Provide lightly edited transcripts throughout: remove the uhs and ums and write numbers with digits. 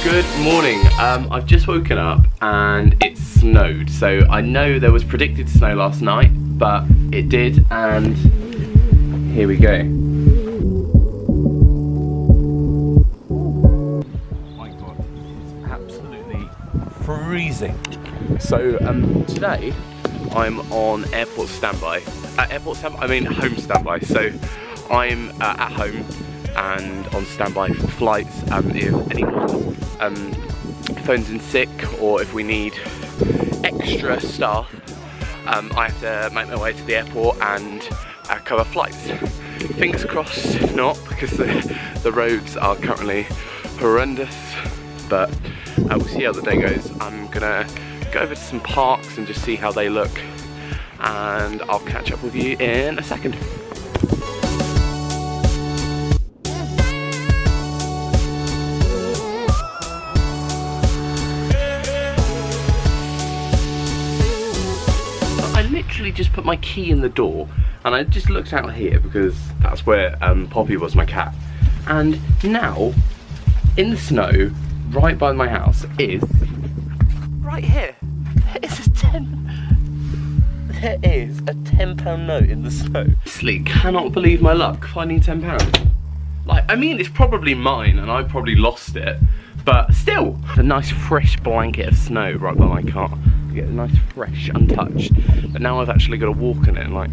Good morning. I've just woken up and it snowed. So I know there was predicted snow last night, but it did, and here we go. Oh my god, it's absolutely freezing. So today I'm on airport standby. Home standby. So I'm at home and on standby for flights. If anyone phones in sick or if we need extra staff, I have to make my way to the airport and cover flights. Fingers crossed not, because the roads are currently horrendous, but we'll see how the day goes. I'm gonna go over to some parks and just see how they look, and I'll catch up with you in a second. I literally just put my key in the door and I just looked out here because that's where Poppy was, my cat, and now in the snow right by my house is right here. There is a £10 note in the snow. Honestly, cannot believe my luck finding £10. Like, I mean, it's probably mine and I probably lost it, but still, a nice fresh blanket of snow right by my car. You get a nice fresh, untouched, but now I've actually got to walk in it, like,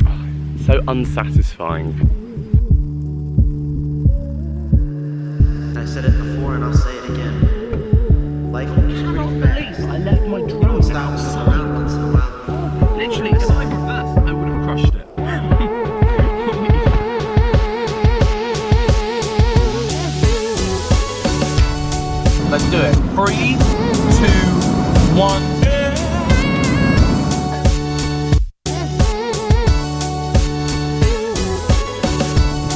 oh, so unsatisfying. I said it before and I'll say it again. Life moves pretty fast. I left my drone Stop around once in a while. Literally, if I reversed, I would have crushed it. Let's do it. 3, 2, 1.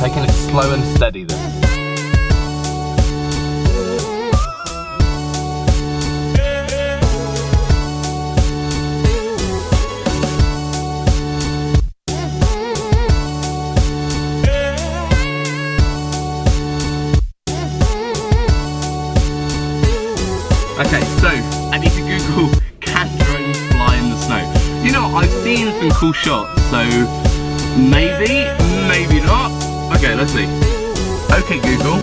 Taking it slow and steady then. Okay, so I need to Google, can drones fly in the snow? You know, I've seen some cool shots, so maybe, maybe not. Okay, let's see. Okay, Google.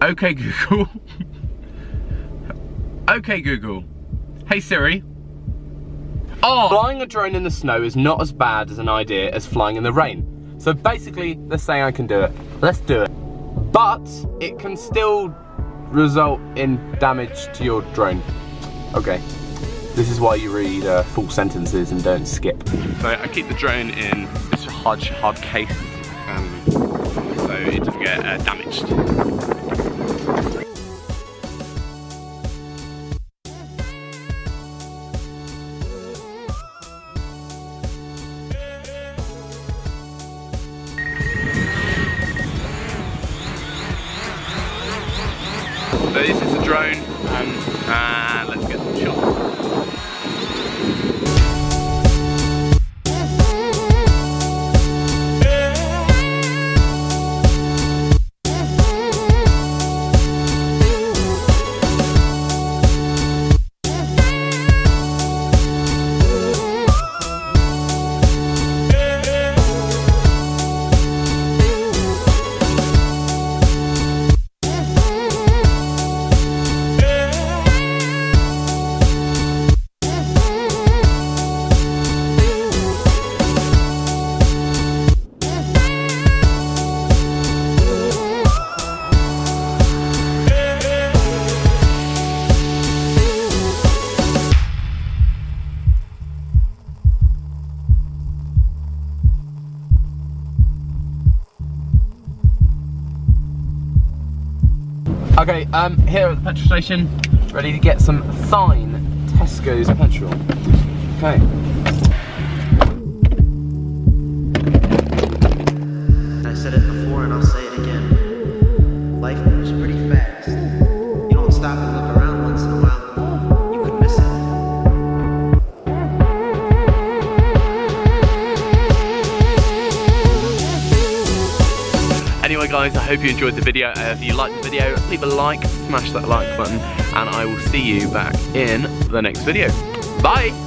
Okay, Google. Okay, Google. Hey Siri. Oh! Flying a drone in the snow is not as bad as an idea as flying in the rain. So basically, let's say I can do it. Let's do it. But it can still result in damage to your drone. Okay, this is why you read full sentences and don't skip. So I keep the drone in this hard case, so it doesn't get damaged. So this is the drone, and let's get some shots. Okay, here at the petrol station, ready to get some fine Tesco's petrol. Okay. I said it before and I'll say it again. Life moves pretty fast. You don't stop and look around once in a while, you could miss it. Anyway Anyway guys, I hope you enjoyed the video. If you liked the video, leave a like, smash that like button, and I will see you back in the next video. Bye!